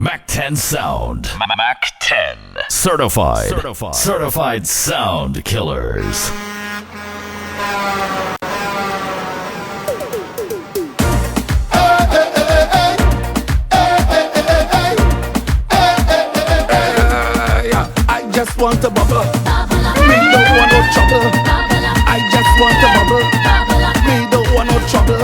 Mac 10 sound. Mac 10. Certified sound killers. I just want to bubble. Me don't want no trouble. I just want to bubble. Me don't want no trouble.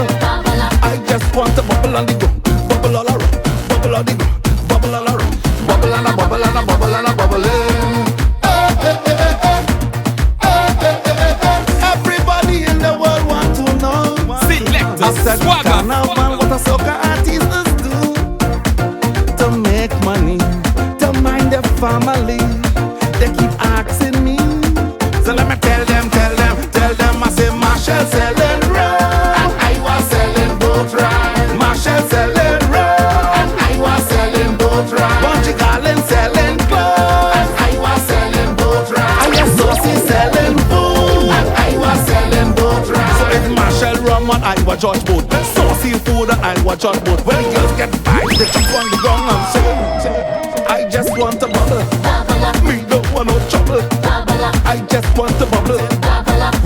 I just want to bubble on the ground. Bubble all around. Bubble on the ground. Bubble all around. Bubble and a bubble and a bubble and a bubble. Everybody in the world want to know. Selectah Swagga Mak. What a soca artists do to make money, to mind their family. They keep asking me, so let me tell them, I say Marshall selling rum, and I was selling boat ride. Marshall selling rum, and I was selling boat ride. Bunchy Garland selling clothes, and I was selling boat ride. I guess Saucy selling food, and I was selling boat ride. So it's Marshall rum and I was George boat, Saucy food and I was George boat. When the girls get by, they jump on the ground and say, I just want to bubble. We don't want no trouble. I just want to bubble.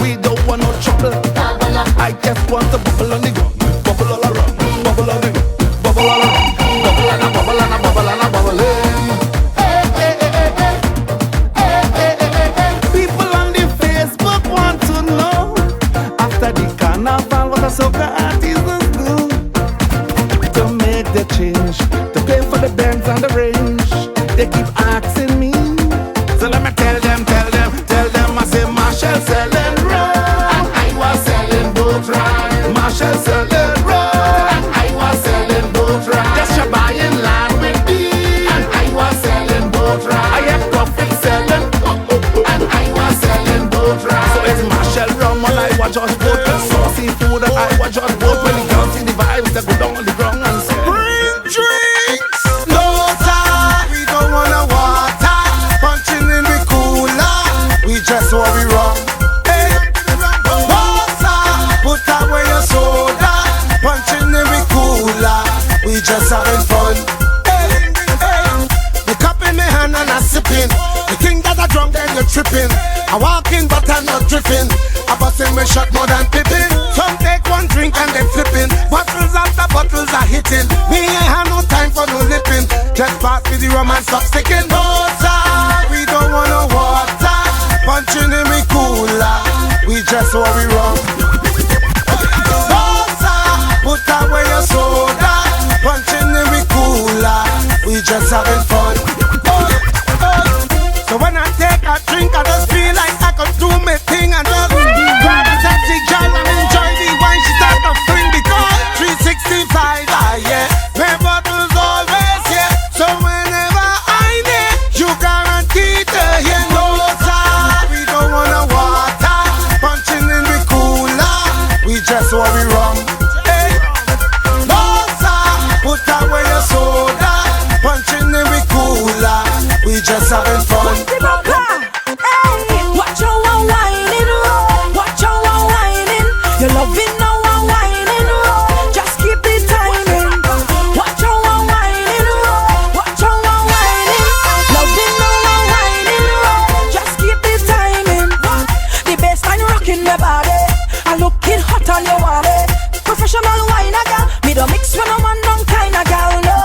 We don't want no trouble. I just want to bubble on the ground. Bubble all around. Bubble on the ground. Bubble all around. Bubble and a bubble and a bubble and a bubble. People on the Facebook want to know, after the carnival, what a soca artists do to make the change, to pay for the bands and the range. They keep asking me, so let me tell them, I say Marshall selling rum, and I was selling boat ride. Marshall selling rum, and I was selling boat ride. Yes, you're buying land with me, and I was selling boat ride. I have profit selling, and I was selling boat ride. So it's Marshall rum, and I was just boat. Saucy food, and I was just boat. When the girls see the vibes, they go down on the ground and say, bring drinks. Just what we wrong. Hey, water, put away your soda. Punching in the cooler, we just having fun. Hey, the cup in my hand and I'm sipping. You think that I'm drunk, then you're tripping. I'm walking, but I'm not drifting. I'm busting my shot more than pipping. Some take one drink and then flipping. Bottles after bottles are hitting. Me ain't have no time for no lipping. Just pass me the rum and stop sticking. Water, we don't want no water. Punching in me cooler, we just what we wrong. Water, put away your soda. Punching in me cooler, we just having fun. So when I take a drink, I just feel like I could do my thing and just grab a sexy girl and enjoy the wine. She start to fling because 365, yeah. My bottle's always here, so whenever I need, you guarantee to hear no. Just what we wrong. Hey, water, put away your soda. Punching in we cooler, we just having fun. Hey, watch how I'm whining, watch how I'm whining. You're loving how I'm whining, just keep the timing. Watch how I'm whining, watch how I'm whining. Loving how I'm whining, just keep the timing. The bassline rocking my body. I looking hot on your wallet. Professional wine a gal. Me don't mix with no man, no kind of gal, no.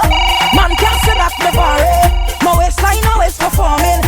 Man can't say that me worry. My waistline always performing.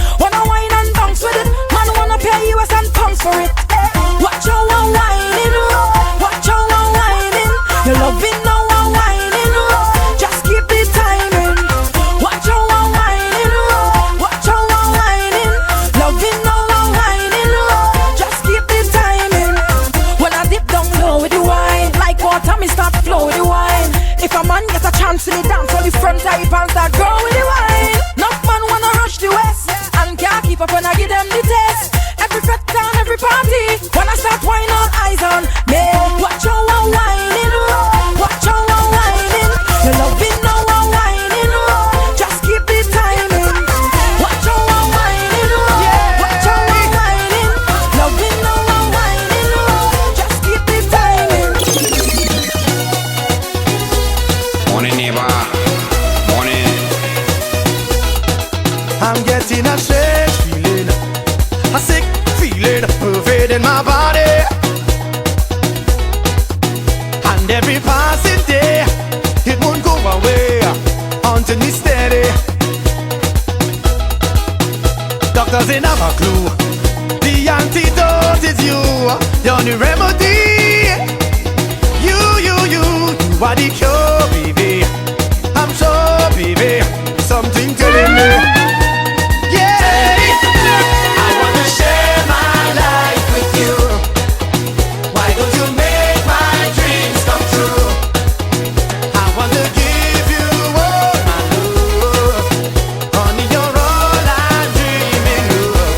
getting a strange feeling, a sick feeling pervading my body. And every passing day, it won't go away until me steady. Doctors ain't have a clue. The antidote is you. You're the remedy. You are the cure, baby. I'm sure, baby, something telling me. Yeah, I wanna share my life with you. Why don't you make my dreams come true? I wanna give you all my love. Honey, you're all I'm dreaming of.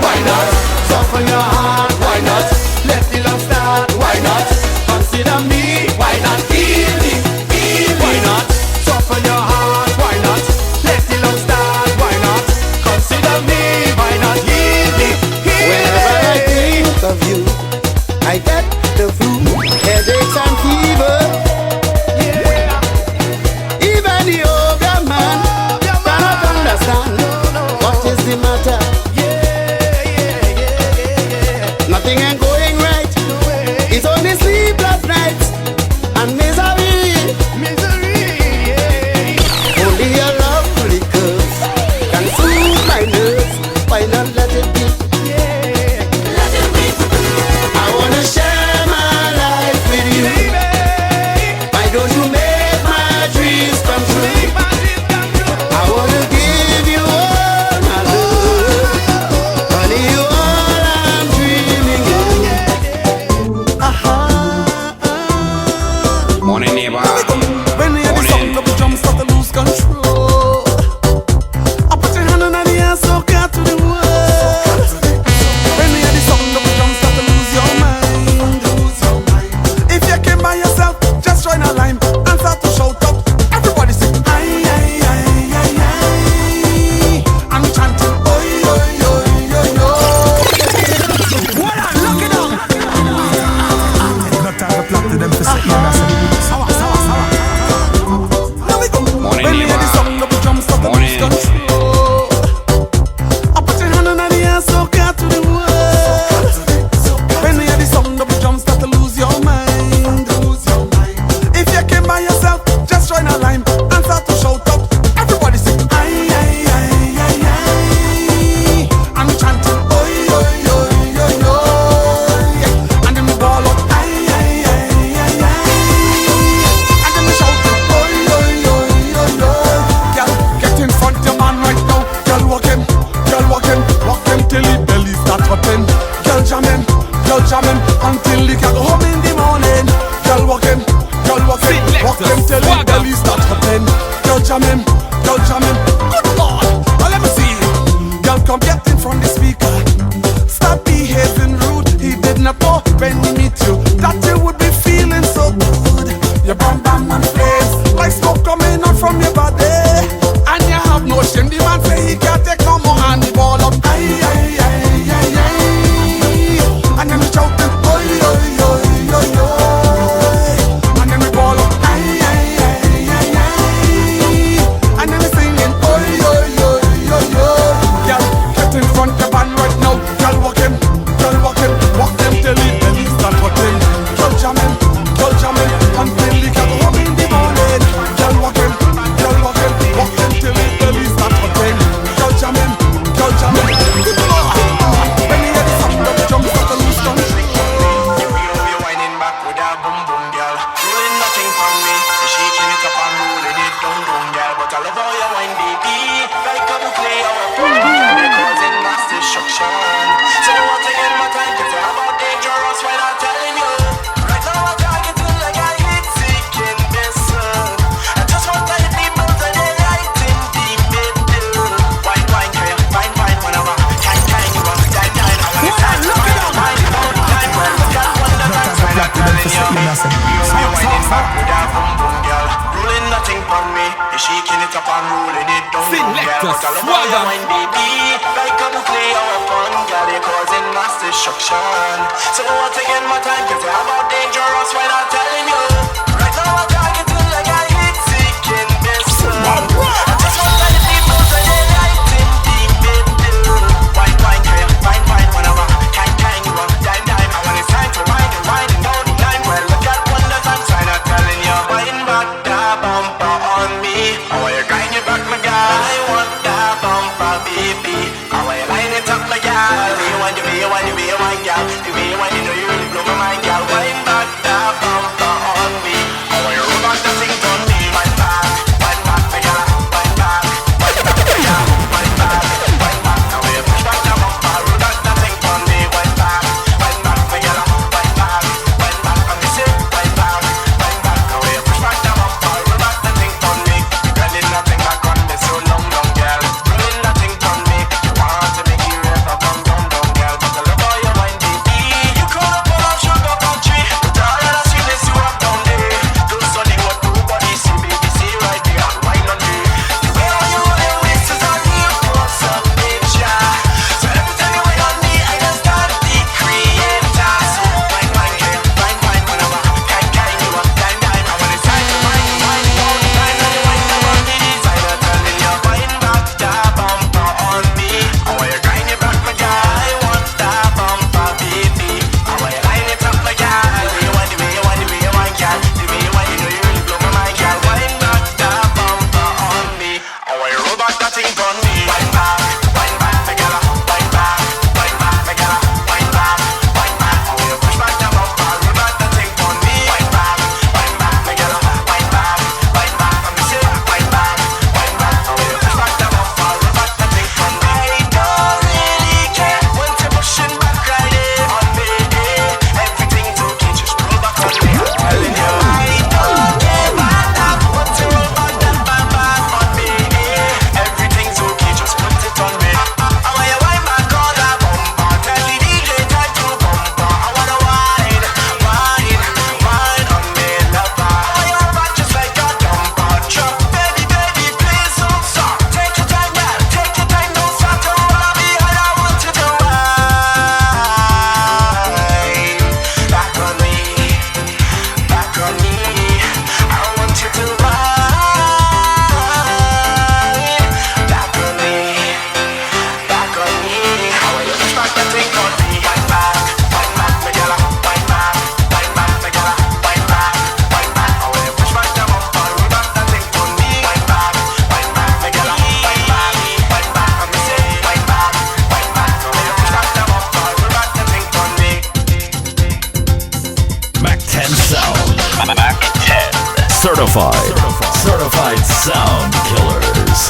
Why not soften your heart? Why not let the love start? Why not consider me? Why not heal me? Why not soften your heart? Why not let the love start? Why not consider me? Why not heal me? Whenever I think of you, I get the flu, headaches and fever. Yeah. Even the older man cannot understand what is the matter. Nothing ain't going right. It's only sleepless nights and misery. Only your love flickers can soothe my nerves. Why not let it be? I wanna share my life with you. Why don't you make my dreams come true? I wanna give you all my love. Honey, you all I'm dreaming of. Morning, neighbor. When you hear the sound of the drum start to lose control, I put your hand on the air, soca to the world. When you hear the sound of the drum start to lose your mind. If you came by yourself, just join a line and start to shout out. Everybody sing aye, aye, aye, aye, aye. And chanting oi, oi, oi, oi, oi. What on, look it up. Not time to plot to them for say Now we go. Morning, When you hear the neighbor. sound of the drum start to lose Morning. control, I put your hand on the air, soca to the world. When you hear the sound of the drum start to lose your mind. If you came by yourself, just join a line and start to shout out. Everybody sing aye, aye, aye, aye, aye. And we chanting oi, oi, oi, oi, oi. And then we ball out aye, aye, aye, aye, aye. And then we shout oi, oi, oi, oi, oi. Girl, get in front your man right now. Girl, walk him till the belly start hurting. Girl, jamming until he can go home in the morning. Girl, walk him till the belly start hurting. Girl, jamming. Good Lord, now let me see. Girl, come get in front the speaker. Stop behaving rude. He did not know when he meet you that you would be feeling so good. Your bam bam and flames like smoke coming out from your body. And you have no shame. The man say he can't take no more and the ball up. Aye, aye, aye, aye, aye. And then we shouting oi, oi, oi, oi, oi. And then we ball up aye, aye, aye, aye, aye. And then we singing oi, oi, oi, oi, oi. Girl, get in front the band right now. Girl, walk him till he belly start hurting. Girl, jamming until he can go home in the morning. Girl, walk him till he belly start hurting. Girl, jamming. Good Lord, when you hear the sound of the drum start to lose control. You whining back with that boom boom, girl. Doing nothing for me, so shaking it up and rolling it down, girl. But I love how you whine, baby. Like how you play our phone, causing mass destruction. So once again, my time to tell about dangerous when I'm telling you. Right now I'm targeting like I hit sick in this. I just want to hit people and they right in the middle. Wine, clear, fine, whenever. Time, you want time. I want time, look it up. Time, when we got one that I'm telling you. You whining back with that boom boom, girl. Ruling nothing from me. You're shaking it up and rolling it down, girl. But I love how you whine, baby. Like how you play our fun, girl. You're causing mass destruction. So once again, my time to tell about dangerous when I'm telling you. Right now I'm targeting like I hit sick in this. I just want to hit people and they right in on me. How you grind it back, my girl? I want that bumper, baby. How you line it up, my girl? You want to be, you want to be, you want, girl. The way you want, you know you really blow my mind, girl. Wind back that bumper on me. How you roll back the thing on me? Wind back, my girl. Wind back, my girl. Wind back, how you push back the bumper? Roll back the thing on me. Wind back, my girl. Wind back, I'm missing. Wind back, how you push back the bumper? Roll back the thing on me. Running nothing back on me so long, girl. Rolling nothing on me. You want to make you ever come down, girl. But I love how you wind, baby. You call up all of sugar country. With all of the sweetness you have down there. Do something what nobody see, baby. See right there and wine on me. The way how you hold your waist is on me. What's up, bitch? So every time you wine on me, I just start the creator. So wine, girl. Wine, whenever. Kind, you are kind. I want it's time to wine, all the time. And you wine up on the designer. Telling you, wine back that bumper on me. How you grind it back, my girl? I want that bumper, baby. How you line it up, my girl? You want the way you want, the way you want, girl. The way you want, you know you really blow my mind, girl. Wine back that bumper on me. How you roll back that thing on me? Wine back, my girl. Wine back, my girl. Wine back. How you push back that bumper? Roll back that thing on me. Wine back, my girl. Wine back. I'm missing. Wine back. How you push back that bumper? Roll back that thing on me. I don't really care when you're pushing back right there on me. Everything's okay, just roll back on me. I'm telling you, I don't care about that. Once you roll back that bumper on me, everything's okay, just put it on me. I want you wind back on that bumper. Tell the DJ time to bumper. I wanna wine on me, lover. I want you roll back just like a dumper truck. Baby, please don't stop. Take your time, girl. Take your time, don't stop to roll on me. And I want you to wine back on me, back on me. I want you to wine back on me, back on me. How you push back that thing on me? Wine back, my girl. Wine back, my girl. Wine back. How you push back that bumper? Roll back that thing on me. Wine back, my girl. Wine back. I'm missing. Wine back. How you push back that bumper? Roll back that thing on me. Mac 10 Sound. Mac 10. Certified sound killers.